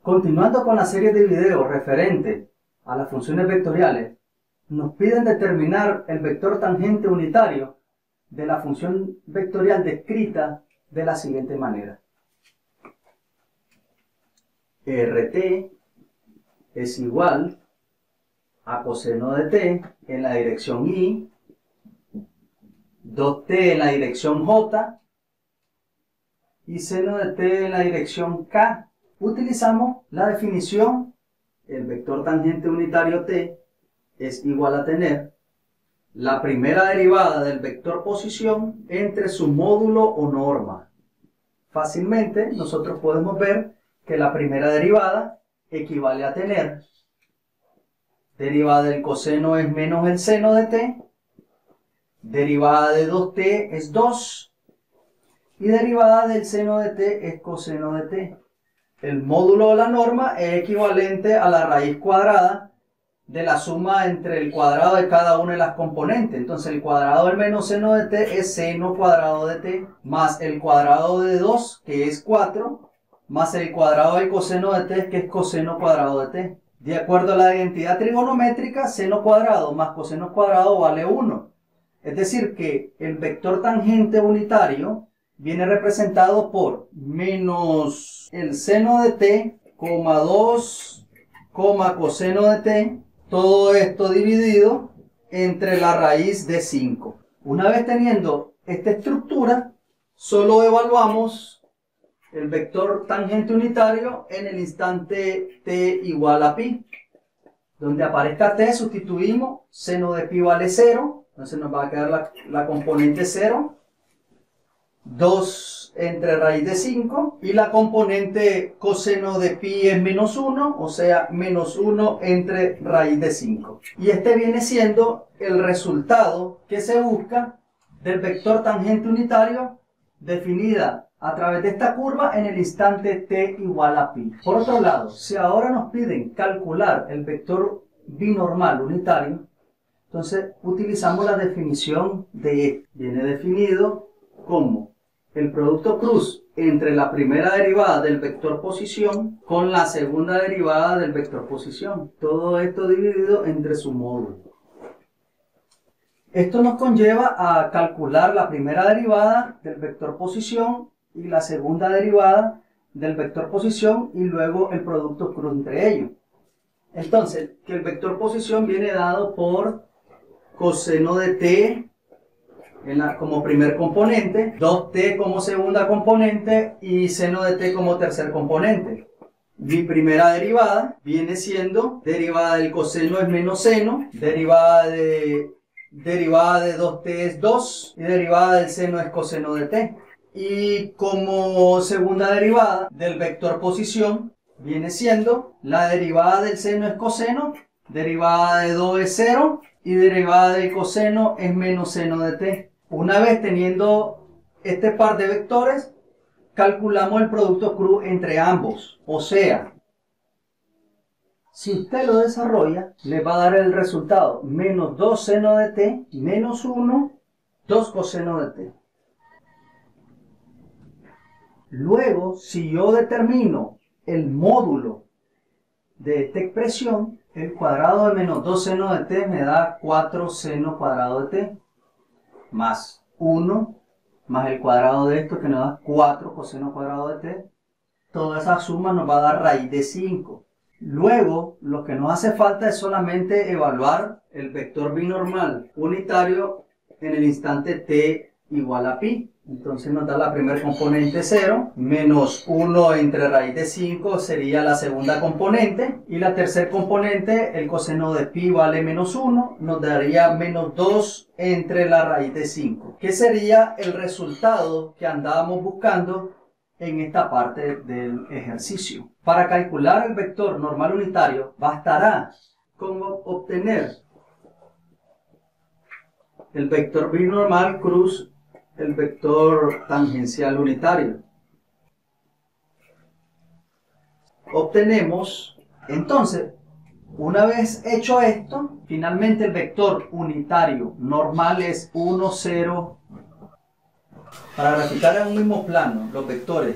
Continuando con la serie de videos referente a las funciones vectoriales, nos piden determinar el vector tangente unitario de la función vectorial descrita de la siguiente manera. RT es igual a coseno de t en la dirección y, 2t en la dirección j y seno de t en la dirección k. Utilizamos la definición: el vector tangente unitario t es igual a tener la primera derivada del vector posición entre su módulo o norma. Fácilmente nosotros podemos ver que la primera derivada equivale a tener derivada del coseno es menos el seno de t, derivada de 2t es 2 y derivada del seno de t es coseno de t. El módulo de la norma es equivalente a la raíz cuadrada de la suma entre el cuadrado de cada una de las componentes. Entonces el cuadrado del menos seno de t es seno cuadrado de t, más el cuadrado de 2, que es 4, más el cuadrado del coseno de t, que es coseno cuadrado de t. De acuerdo a la identidad trigonométrica, seno cuadrado más coseno cuadrado vale 1. Es decir, que el vector tangente unitario viene representado por menos el seno de t, 2, coseno de t, todo esto dividido entre la raíz de 5. Una vez teniendo esta estructura, solo evaluamos el vector tangente unitario en el instante t igual a pi. Donde aparezca t, sustituimos, seno de pi vale 0, entonces nos va a quedar la componente 0, 2 entre raíz de 5, y la componente coseno de pi es menos 1, o sea, menos 1 entre raíz de 5. Y este viene siendo el resultado que se busca del vector tangente unitario definida a través de esta curva en el instante t igual a pi. Por otro lado, si ahora nos piden calcular el vector binormal unitario, entonces utilizamos la definición de viene definido como el producto cruz entre la primera derivada del vector posición con la segunda derivada del vector posición. Todo esto dividido entre su módulo. Esto nos conlleva a calcular la primera derivada del vector posición y la segunda derivada del vector posición y luego el producto cruz entre ellos. Entonces, que el vector posición viene dado por coseno de t como primer componente, 2t como segunda componente y seno de t como tercer componente. Mi primera derivada viene siendo derivada del coseno es menos seno, derivada de 2t es 2 y derivada del seno es coseno de t. Y como segunda derivada del vector posición viene siendo la derivada del seno es coseno, derivada de 2 es 0 y derivada del coseno es menos seno de t. Una vez teniendo este par de vectores, calculamos el producto cruz entre ambos. O sea, si usted lo desarrolla, le va a dar el resultado menos 2 seno de t menos 1, 2 coseno de t. Luego, si yo determino el módulo de esta expresión, el cuadrado de menos 2 seno de t me da 4 seno cuadrado de t, más 1, más el cuadrado de esto que nos da 4 coseno cuadrado de t. Toda esa suma nos va a dar raíz de 5. Luego, lo que nos hace falta es solamente evaluar el vector binormal unitario en el instante t igual a pi. Entonces nos da la primera componente 0, menos 1 entre raíz de 5 sería la segunda componente, y la tercera componente, el coseno de pi vale menos 1, nos daría menos 2 entre la raíz de 5, que sería el resultado que andábamos buscando en esta parte del ejercicio. Para calcular el vector normal unitario, bastará con obtener el vector binormal cruz el vector tangencial unitario. Obtenemos, entonces, Una vez hecho esto, finalmente el vector unitario normal es 1, 0. Para graficar en un mismo plano los vectores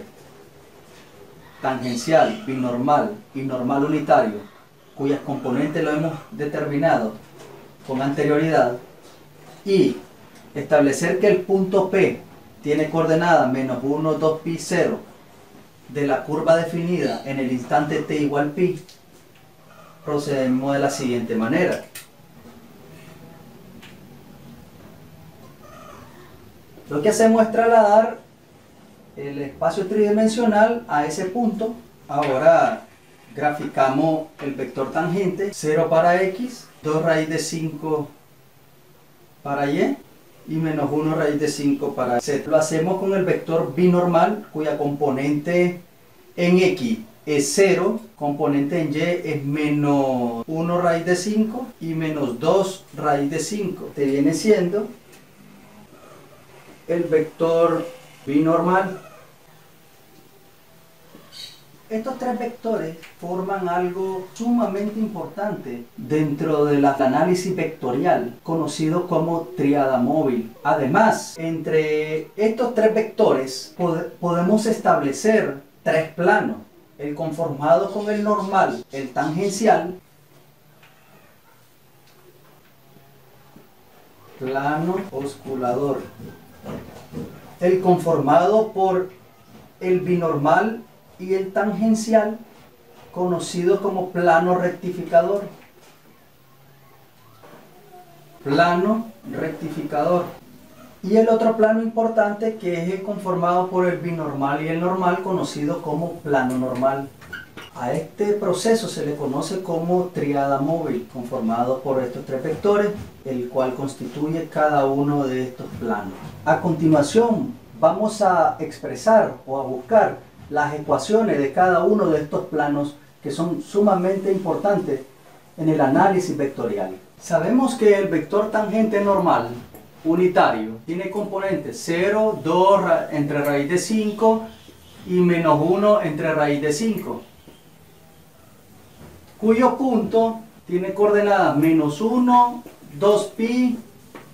tangencial, binormal y normal unitario, cuyas componentes lo hemos determinado con anterioridad, y establecer que el punto P tiene coordenada menos 1, 2, pi, 0 de la curva definida en el instante t igual pi, procedemos de la siguiente manera. Lo que hacemos es trasladar el espacio tridimensional a ese punto. Ahora graficamos el vector tangente: 0 para x, 2 raíz de 5 para y menos 1 raíz de 5 para z. Lo hacemos con el vector binormal, cuya componente en x es 0, componente en y es menos 1 raíz de 5 y menos 2 raíz de 5. Te viene siendo el vector binormal. Estos tres vectores forman algo sumamente importante dentro del análisis vectorial, conocido como tríada móvil. Además, entre estos tres vectores podemos establecer tres planos: el conformado con el normal, el tangencial, plano osculador, el conformado por el binormal y el tangencial, conocido como plano rectificador. Plano rectificador. Y el otro plano importante, que es el conformado por el binormal y el normal, conocido como plano normal. A este proceso se le conoce como tríada móvil, conformado por estos tres vectores, el cual constituye cada uno de estos planos. A continuación vamos a expresar o a buscar las ecuaciones de cada uno de estos planos, que son sumamente importantes en el análisis vectorial. Sabemos que el vector tangente normal unitario tiene componentes 0, 2 entre raíz de 5 y menos 1 entre raíz de 5, cuyo punto tiene coordenadas menos 1, 2 pi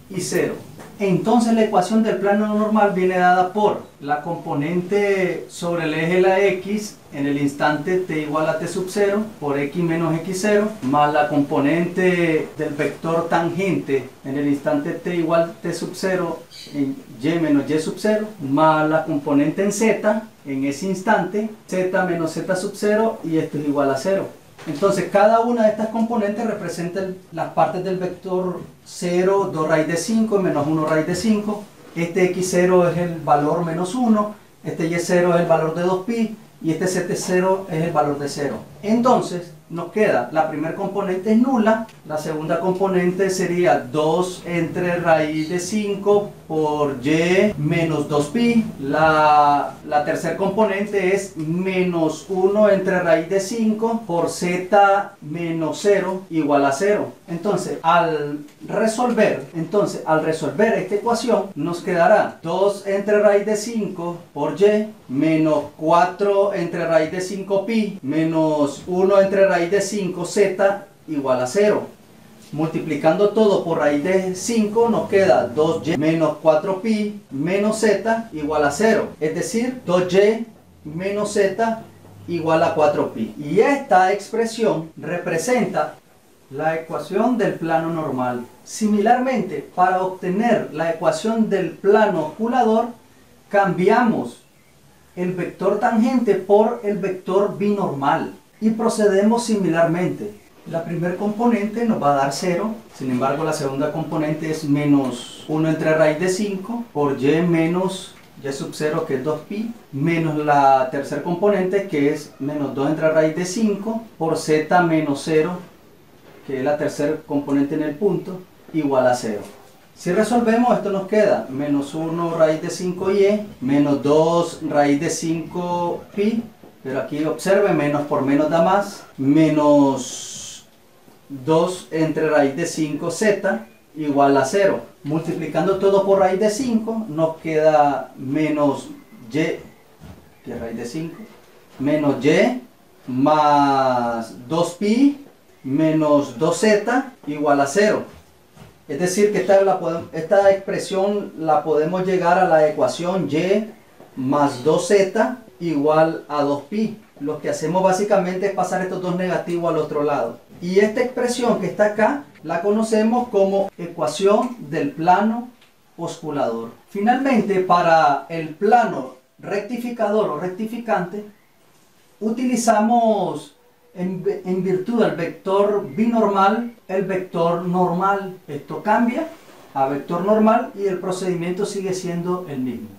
y 0. Entonces la ecuación del plano normal viene dada por la componente sobre el eje de la x en el instante t igual a t sub 0 por x menos x0, más la componente del vector tangente en el instante t igual a t sub 0 en y menos y sub 0, más la componente en z en ese instante, z menos z sub 0, y esto es igual a 0. Entonces cada una de estas componentes representa las partes del vector 0, 2 raíz de 5 y menos 1 raíz de 5. Este x0 es el valor menos 1, este y0 es el valor de 2pi y este z0 es el valor de 0. Entonces nos queda, la primera componente es nula, la segunda componente sería 2 entre raíz de 5 por y menos 2pi, la tercera componente es menos 1 entre raíz de 5 por z menos 0 igual a 0. Entonces al resolver esta ecuación nos quedará 2 entre raíz de 5 por y menos 4 entre raíz de 5pi menos 1 entre raíz de 5z igual a 0. Multiplicando todo por raíz de 5 nos queda 2y menos 4pi menos z igual a 0. Es decir, 2y menos z igual a 4pi. Y esta expresión representa la ecuación del plano normal. Similarmente, para obtener la ecuación del plano osculador, cambiamos el vector tangente por el vector binormal y procedemos similarmente. La primera componente nos va a dar 0, sin embargo la segunda componente es menos 1 entre raíz de 5 por y menos y sub 0, que es 2pi, menos la tercera componente, que es menos 2 entre raíz de 5 por z menos 0, que es la tercera componente en el punto, igual a 0. Si resolvemos, esto nos queda menos 1 raíz de 5y, menos 2 raíz de 5pi, pero aquí observe, menos por menos da más, menos 2 entre raíz de 5z igual a 0. Multiplicando todo por raíz de 5 nos queda menos y, que es raíz de 5, menos y más 2pi menos 2z igual a 0. Es decir, que esta expresión la podemos llegar a la ecuación y más 2z igual a 2pi. Lo que hacemos básicamente es pasar estos dos negativos al otro lado. Y esta expresión que está acá la conocemos como ecuación del plano osculador. Finalmente, para el plano rectificador o rectificante, utilizamos en virtud del vector binormal el vector normal. Esto cambia a vector normal y el procedimiento sigue siendo el mismo.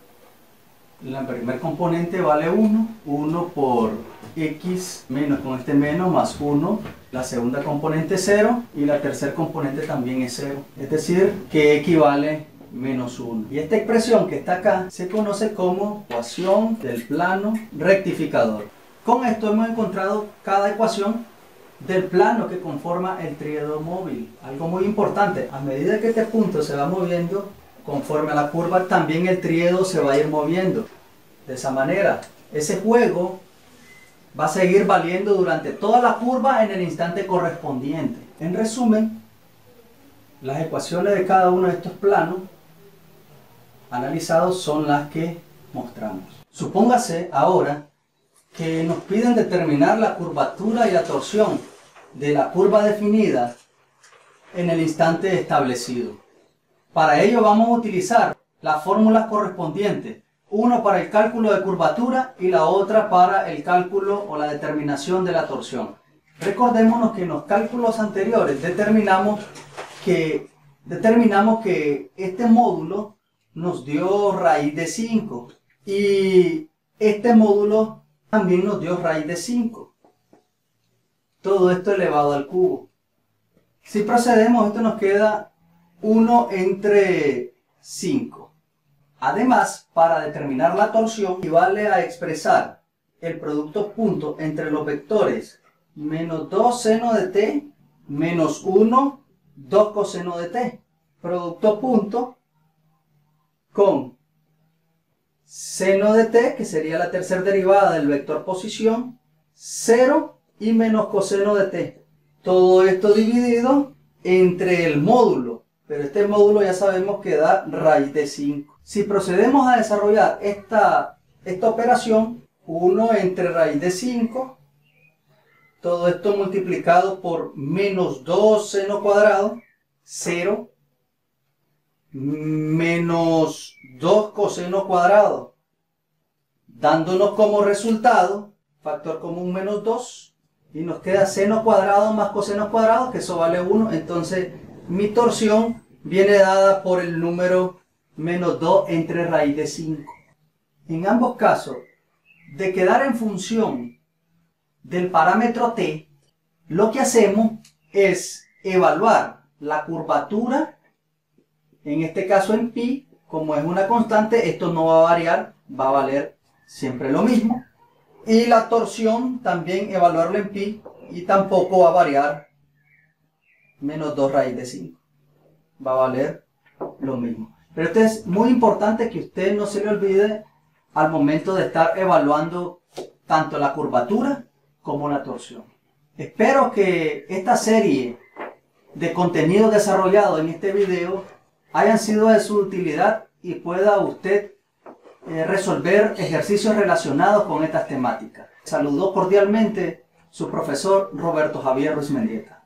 El primer componente vale 1 por x menos con este menos más 1. La segunda componente 0 y la tercer componente también es 0. Es decir, que equivale menos 1. Y esta expresión que está acá se conoce como ecuación del plano rectificador. Con esto hemos encontrado cada ecuación del plano que conforma el tríodo móvil. Algo muy importante, a medida que este punto se va moviendo, conforme a la curva, también el tríodo se va a ir moviendo. De esa manera, ese juego va a seguir valiendo durante toda la curva en el instante correspondiente. En resumen, las ecuaciones de cada uno de estos planos analizados son las que mostramos. Supóngase ahora que nos piden determinar la curvatura y la torsión de la curva definida en el instante establecido. Para ello vamos a utilizar las fórmulas correspondientes, uno para el cálculo de curvatura y la otra para el cálculo o la determinación de la torsión. Recordémonos que en los cálculos anteriores determinamos que este módulo nos dio raíz de 5 y este módulo también nos dio raíz de 5. Todo esto elevado al cubo. Si procedemos, esto nos queda 1 entre 5. Además, para determinar la torsión, equivale a expresar el producto punto entre los vectores menos 2 seno de t menos 1, 2 coseno de t. Producto punto con seno de t, que sería la tercera derivada del vector posición, 0 y menos coseno de t. Todo esto dividido entre el módulo, pero este módulo ya sabemos que da raíz de 5. Si procedemos a desarrollar esta operación, 1 entre raíz de 5, todo esto multiplicado por menos 2 seno cuadrado, 0, menos 2 coseno cuadrado, dándonos como resultado factor común menos 2, y nos queda seno cuadrado más coseno cuadrado, que eso vale 1. Entonces mi torsión viene dada por el número menos 2 entre raíz de 5. En ambos casos, de quedar en función del parámetro t, lo que hacemos es evaluar la curvatura, en este caso en pi. Como es una constante, esto no va a variar, va a valer siempre lo mismo. Y la torsión también evaluarla en pi y tampoco va a variar, menos 2 raíz de 5. Va a valer lo mismo. Pero esto es muy importante que usted no se le olvide al momento de estar evaluando tanto la curvatura como la torsión. Espero que esta serie de contenido desarrollado en este video hayan sido de su utilidad y pueda usted resolver ejercicios relacionados con estas temáticas. Saludó cordialmente su profesor Roberto Javier Ruiz Mendieta.